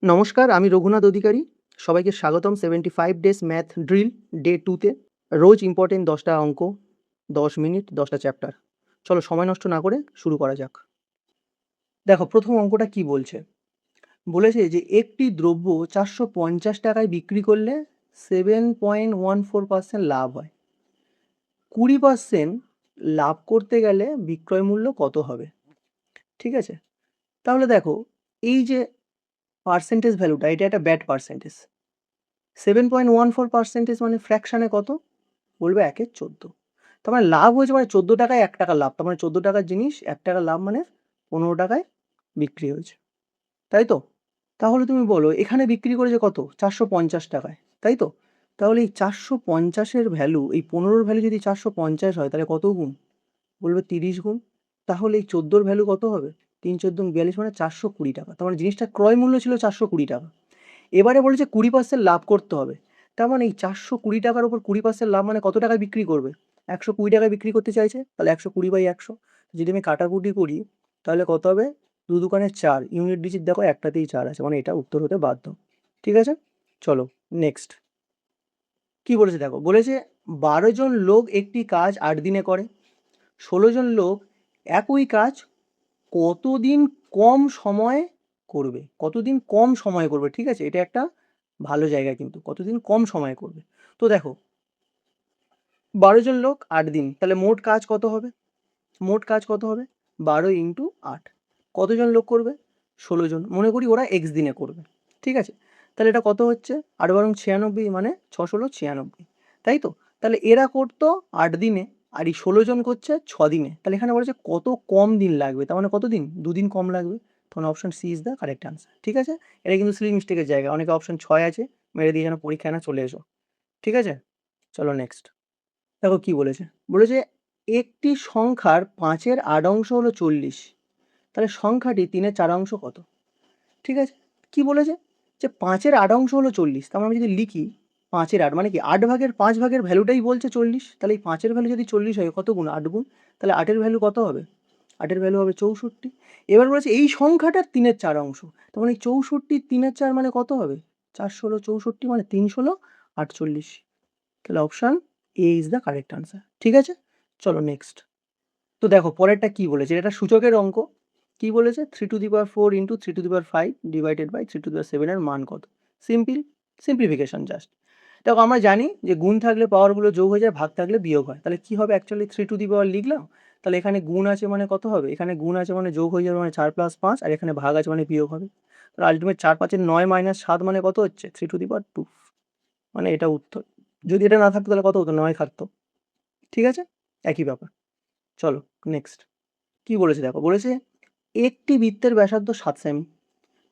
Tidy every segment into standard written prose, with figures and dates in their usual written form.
নমস্কার, আমি রঘুনাথ অধিকারী। সবাইকে স্বাগতম 75 ডেজ ম্যাথ ড্রিল ডে 2 তে। রোজ ইম্পর্টেন্ট 10টা অঙ্ক, 10 মিনিট, 10টা চ্যাপ্টার। চলো সময় নষ্ট না করে শুরু করা যাক। দেখো প্রথম অঙ্কটা কি বলছে? বলেছে যে একটি দ্রব্য 450 টাকায় বিক্রি করলে 7.14% লাভ হয়। 20% লাভ করতে গেলে বিক্রয় মূল্য কত হবে? ঠিক আছে? তাহলে দেখো এই যে পার্সেন্টেজ ভ্যালুটা, এটা একটা ব্যাড পার্সেন্টেজ। 7.14% মানে ফ্র্যাকশানে কত? বলবে 1/14। তার মানে লাভ হয়েছে মানে 14 টাকায় 1 টাকা লাভ। তার মানে 14 টাকার জিনিস 1 টাকা লাভ মানে 15 টাকায় বিক্রি হয়েছে, তাই তো? তাহলে তুমি বলো এখানে বিক্রি করেছে কত? 450 টাকায়, তাই তো? তাহলে এই 450-এর ভ্যালু, এই 15-র ভ্যালু যদি 450 হয় তাহলে কত গুণ? বলবে 30 গুণ। তাহলে এই 14-র ভ্যালু কত হবে? 3 14 42 মানে 420 টাকা। তার মানে জিনিসটার ক্রয় মূল্য ছিল 420 টাকা। এবারে বলেছে 20% লাভ করতে হবে। তার মানে এই 420 টাকার উপর 20% লাভ মানে কত টাকায় বিক্রি করবে? 120 টাকায় বিক্রি করতে চাইছে, তাহলে 120/100। যদি আমি কাটাকুটি করি তাহলে কত হবে? 2 দুগুণে 4, ইউনিট ডিজিট দেখো একটাতেই 4 আছে, মানে এটা উত্তর হতে বাধ্য। ঠিক আছে, চলো নেক্সট। কি বলেছে দেখো, বলেছে 12 জন লোক একটি কাজ 8 দিনে করে, 16 জন লোক একই কাজ কতদিন কম সময়ে করবে? কতদিন কম সময়ে করবে? ঠিক আছে, এটা একটা ভালো জায়গা, কিন্তু কতদিন কম সময়ে করবে। তো দেখো 12 জন লোক 8 দিন, তাহলে মোট কাজ কত হবে? মোট কাজ কত হবে? 12 ইন্টু 8। কতজন লোক করবে? 16 জন। মনে করি ওরা এক্স দিনে করবে, ঠিক আছে? তাহলে এটা কত হচ্ছে? 8 বারং 96, মানে 6 ষোলো 96, তাই তো? তাহলে এরা করতো 8 দিনে, আর এই 16 জন করছে 6 দিনে। তাহলে এখানে বলেছে কত কম দিন লাগবে, তার মানে কত দিন? 2 দিন কম লাগবে। তখন option C is the correct answer. ঠিক আছে, এটা কিন্তু সিলি মিস্টেকের জায়গা। অনেকে অপশন 6 আছে, মেরে দিয়ে যেন পরীক্ষায় না চলে এসো। ঠিক আছে, চলো নেক্সট। দেখো কি বলেছে? বলেছে একটি সংখ্যার 5-এর 8 অংশ হলো 40, তাহলে সংখ্যাটি 3-এর 4 অংশ কত? ঠিক আছে, কি বলেছে? যে 5-এর 8 অংশ হলো 40, তার মানে আমি যদি লিখি 5-এর 8 মানে কি 8 ভাগের 5 ভাগের ভ্যালুটাই বলছে 40, তাহলে এই 5-এর ভ্যালু যদি 40 হয় কত গুণ? 8 গুণ। তাহলে 8-এর ভ্যালু কত হবে? 8-এর ভ্যালু হবে 64। এবার বলেছে এই সংখ্যাটার 3-এর 4 অংশ, তার মানে 64 3-এর 4 মানে কত হবে? 4 ষোলো 64, মানে 3 ষোলো 48। তাহলে option A is the correct answer. ঠিক আছে, চলো নেক্সট। তো দেখো পরেরটা কি বলেছে, এটা সূচকের অঙ্ক। কি বলেছে? 3^4 ইন্টু 3^5 ডিভাইডেড বাই 3^7 এর মান কত? Simple, simplification just. দেখো আমরা জানি যে গুণ থাকলে পাওয়ারগুলো যোগ হয়ে যায়, ভাগ থাকলে বিয়োগ হয়। তাহলে কি হবে? অ্যাকচুয়ালি 3 লিখলাম, তাহলে এখানে গুণ আছে মানে কত হবে? এখানে গুণ আছে মানে যোগ হয়ে যাবে, মানে 4 + 5, আর এখানে ভাগ আছে মানে বিয়োগ হবে। তাহলে আলটিমেট 4 5 9 - 7 মানে কত হচ্ছে? 3^2, মানে এটা উত্তর। যদি এটা না থাকতো তাহলে কত হতো? 9 থাকতো। ঠিক আছে, একই ব্যাপার। চলো নেক্সট। কি বলেছে দেখো, বলেছে একটি বৃত্তের ব্যাসার্ধ 7 সেমি,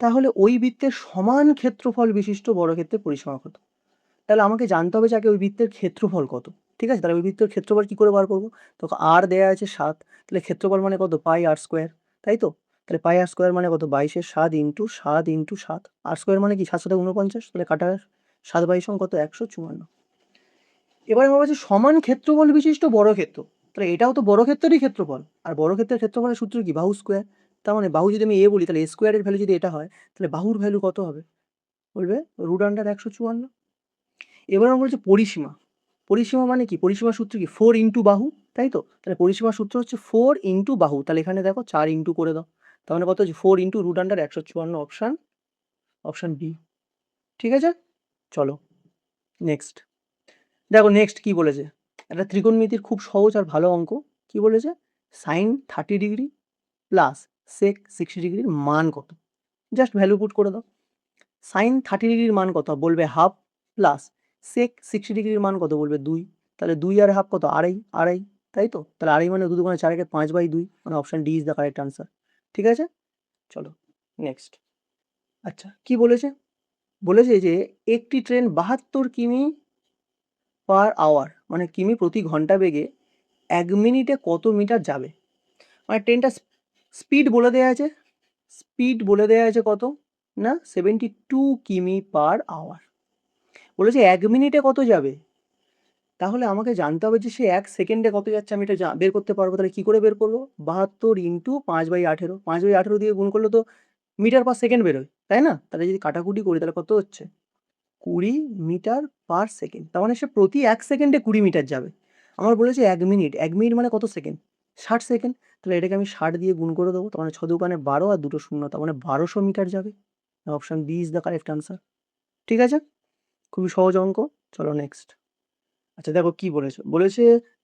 তাহলে ওই বৃত্তের সমান ক্ষেত্রফল বিশিষ্ট বর্গক্ষেত্রের পরিসীমা কত? তাহলে আমাকে জানতে হবে যে আগে ওই বৃত্তের ক্ষেত্রফল কত। ঠিক আছে, তাহলে ওই বৃত্তের ক্ষেত্রফল কি করে বার করবো? তো আর দেয়া আছে 7, তাহলে ক্ষেত্রফল মানে কত? πr², তাই তো? তাহলে πr² মানে কত? 22-এর 7 ইন্টু 7 ইন্টু 7। r² মানে কি? 7 7 49, তাহলে কাটা 7/22 কত? 154। এবার আমার বলছে সমান ক্ষেত্রফল বিশিষ্ট বর্গক্ষেত্র, তাহলে এটাও তো বর্গক্ষেত্রেরই ক্ষেত্রফল, আর বর্গক্ষেত্রের ক্ষেত্রফলের সূত্র কি? বাহু স্কোয়ার। তার মানে বাহু যদি আমি এ বলি, তাহলে a² এর ভ্যালু যদি এটা হয়, তাহলে বাহুর ভ্যালু কত হবে? বলবে √154। এবার আমরা বলছি পরিসীমা। পরিসীমা মানে কি? পরিসীমার সূত্র কি? 4 ইন্টু বাহু, তাই তো? তাহলে পরিসীমার সূত্র হচ্ছে 4 ইন্টু বাহু। তাহলে এখানে দেখো 4 ইন্টু করে দাও, তার মানে কত হচ্ছে? 4 ইন্টু √154, অপশান, অপশান বি। ঠিক আছে, চলো নেক্সট। দেখো নেক্সট কি বলেছে, একটা ত্রিকোণমিতির খুব সহজ আর ভালো অঙ্ক। কি বলেছে? সাইন 30° প্লাস সেক 60°-র মান কত? জাস্ট ভ্যালু পুট করে দাও। সাইন 30°-র মান কত? বলবে হাফ, প্লাস সেক 60°-র মান কত? বলবে 2। তাহলে 2 আর হাফ কত? আড়াই, আড়াই, তাই তো? তাহলে আড়াই মানে 2 দুগুণে 4 একে 5/2, মানে option D is the correct answer. ঠিক আছে, চলো নেক্সট। আচ্ছা কি বলেছে? বলেছে যে একটি ট্রেন 72 কিমি পার আওয়ার, মানে কিমি প্রতি ঘন্টা বেগে 1 মিনিটে কত মিটার যাবে? মানে ট্রেনটা স্পিড বলে দেওয়া আছে, স্পিড বলে দেওয়া আছে কত? না 72 কিমি পার আওয়ার। বলেছে 1 মিনিটে কত যাবে? তাহলে আমাকে জানতে হবে যে সে 1 সেকেন্ডে কত যাচ্ছে, আমি এটা বের করতে পারবো। তাহলে কি করে বের করবো? 72 ইন্টু 5/18, 5/18 দিয়ে গুণ করলে তো মিটার পার সেকেন্ড বেরোয়, তাই না? তাহলে যদি কাটাকুটি করি তাহলে কত হচ্ছে? 20 মিটার পার সেকেন্ড। তার মানে সে প্রতি 1 সেকেন্ডে 20 মিটার যাবে। আমার বলেছে 1 মিনিট, 1 মিনিট মানে কত সেকেন্ড? 60 সেকেন্ড। তাহলে এটাকে আমি 60 দিয়ে গুণ করে দেবো, তার মানে 6 দুগুণে 12 আর 2টো শূন্য, তার মানে 1200 মিটার যাবে। Option B is the correct answer. ঠিক আছে? খুবই সহজ অঙ্ক। চলো নেক্সট। আচ্ছা দেখো কি বলেছে? বলেছে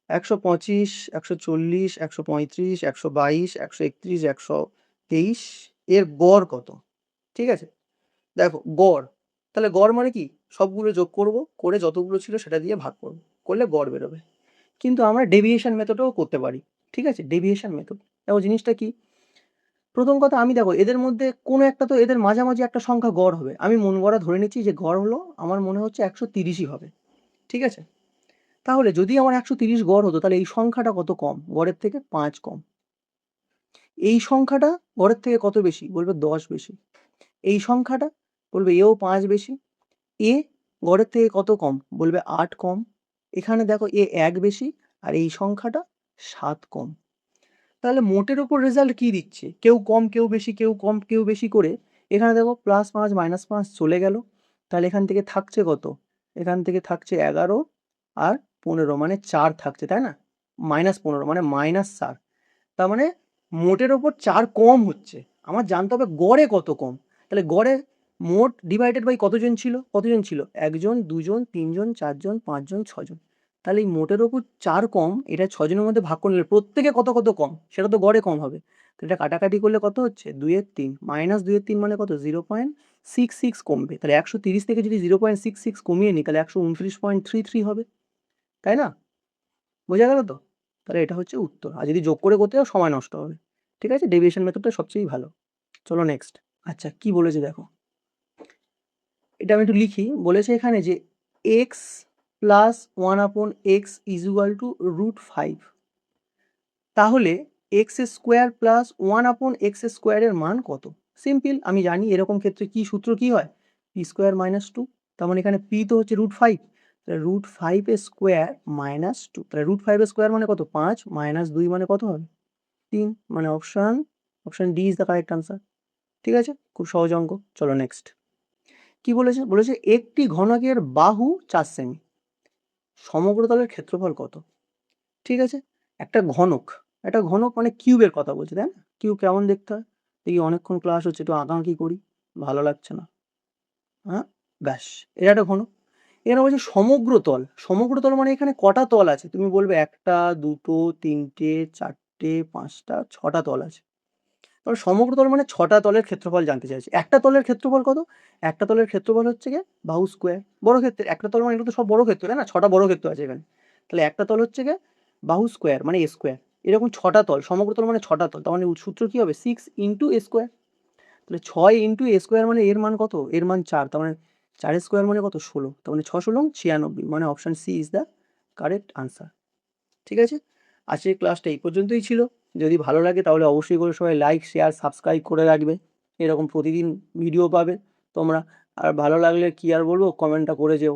125, 140, 135, 122, 131, 123 এর গড় কত? ঠিক আছে? দেখো গড়, তাহলে গড় মানে কি? সবগুলো যোগ করব, করে যতগুলো ছিল সেটা দিয়ে ভাগ করব, করলে গড় বেরোবে। কিন্তু আমরা ডেভিয়েশন মেথডেও করতে পারি। ঠিক আছে? Deviation method. দেখো জিনিসটা কি? প্রথম কথা আমি দেখো এদের মধ্যে কোনো একটা তো এদের মাঝামাঝি একটা সংখ্যা গড় হবে। আমি মন গড়া ধরে নিচ্ছি যে গড় হলো আমার মনে হচ্ছে 130ই হবে। ঠিক আছে? তাহলে যদি আমার 130 গড় হতো তাহলে এই সংখ্যাটা কত কম? গড়ের থেকে 5 কম। এই সংখ্যাটা গড়ের থেকে কত বেশি? বলবে 10 বেশি। এই সংখ্যাটা বলবে এও 5 বেশি। এ গড়ের থেকে কত কম? বলবে 8 কম। এখানে দেখো এ 1 বেশি আর এই সংখ্যাটা 7 কম। তাহলে মোটের ওপর রেজাল্ট কি দিচ্ছে? কেউ কম কেউ বেশি, কেউ কম কেউ বেশি করে এখানে দেখো +5 -5 চলে গেল। তাহলে এখান থেকে থাকছে কত? এখান থেকে থাকছে 11 আর 15, মানে 4 থাকছে, তাই না? -15 মানে -4। তার মানে মোটের ওপর 4 কম হচ্ছে। আমার জানতে হবে গড়ে কত কম। তাহলে গড়ে মোট ডিভাইডেড বাই কতজন ছিল? কতজন ছিল? 1 জন, 2 জন, 3 জন, 4 জন, 5 জন, 6 জন। তাহলে এই মোটের ওপর 4 কম, এটা 6 জনের মধ্যে ভাগ করে নিলে প্রত্যেকে কত কত কম, সেটা তো গড়ে কম হবে। তো এটা কাটাকাটি করলে কত হচ্ছে? 2 এর 3 -2 এর 3 মানে কত? 0.66 কমবে। তাহলে 130 থেকে যদি 0.66 কমিয়ে নিই তাহলে 129.33 হবে, তাই না? বোঝা গেল তো? তাহলে এটা হচ্ছে উত্তর। আর যদি যোগ করে করতে যাও সময় নষ্ট হবে। ঠিক আছে? ডেভিয়েশন মেথডটা সবচেয়ে ভালো। চলো নেক্সট। আচ্ছা কি বলেছে দেখো। এটা আমি একটু লিখি। বলেছে এখানে যে x plus 1/x is equal to √5। তাহলে x স্কোয়ার প্লাস 1/x স্কোয়ারের মান কত? সিম্পল, আমি জানি এরকম ক্ষেত্রে কি সূত্র কি হয়? P square minus 2। তার মানে এখানে পি তো হচ্ছে √5, তাহলে √5 স্কোয়ার মাইনাস 2, তাহলে √5 স্কোয়ার মানে কত? 5 মাইনাস 2 মানে কত হবে? 3, মানে option D is the correct answer. ঠিক আছে? খুব সহজ অঙ্ক। চলো নেক্সট। কি বলেছে? বলেছে একটি ঘনকের বাহু 4 সেমি, সমগ্রতলের ক্ষেত্রফল কত? ঠিক আছে? একটা ঘনক মানে কিউবের কথা বলছে, তাই না? কিউব কেমন দেখতে হয়? দেখি অনেকক্ষণ ক্লাস হচ্ছে, একটু আঁকাআঁকি করি, ভালো লাগছে না। হ্যাঁ, ব্যাস, এটা একটা ঘনক। এখানে বলছে সমগ্রতল। সমগ্রতল মানে এখানে কটা তল আছে? তুমি বলবে 1টা 2টো 3টে 4টে 5টা 6টা তল আছে। তাহলে সমগ্রতল মানে 6টা তলের ক্ষেত্রফল জানতে চাইছে। একটা তলের ক্ষেত্রফল কত? একটা তলের ক্ষেত্রফল হচ্ছে গিয়ে বাহু স্কোয়ার। বড় ক্ষেত্রে একটা তল মানে এগুলো তো সব বড় ক্ষেত্র, তাই না? 6টা বড় ক্ষেত্র আছে এখানে। তাহলে একটা তল হচ্ছে গিয়ে বাহু স্কোয়ার মানে এ স্কোয়ার। এরকম 6টা তল, সমগ্রতল মানে 6টা তল। তার মানে সূত্র কি হবে? 6 ইন্টু এ স্কোয়ার। তাহলে 6 ইন্টু এ স্কোয়ার মানে এর মান কত? এর মান 4, তার মানে 4 স্কোয়ার মানে কত? 16। তার মানে 6 16 96, মানে option C is the correct answer. ঠিক আছে? আজকের ক্লাসটা এই পর্যন্তই ছিল। যদি ভালো লাগে তাহলে অবশ্যই করে সবাই লাইক, শেয়ার, সাবস্ক্রাইব করে রাখবে। এরকম প্রতিদিন ভিডিও পাবে তোমরা। আর ভালো লাগলে কি আর বলবো, কমেন্টটা করে যেও।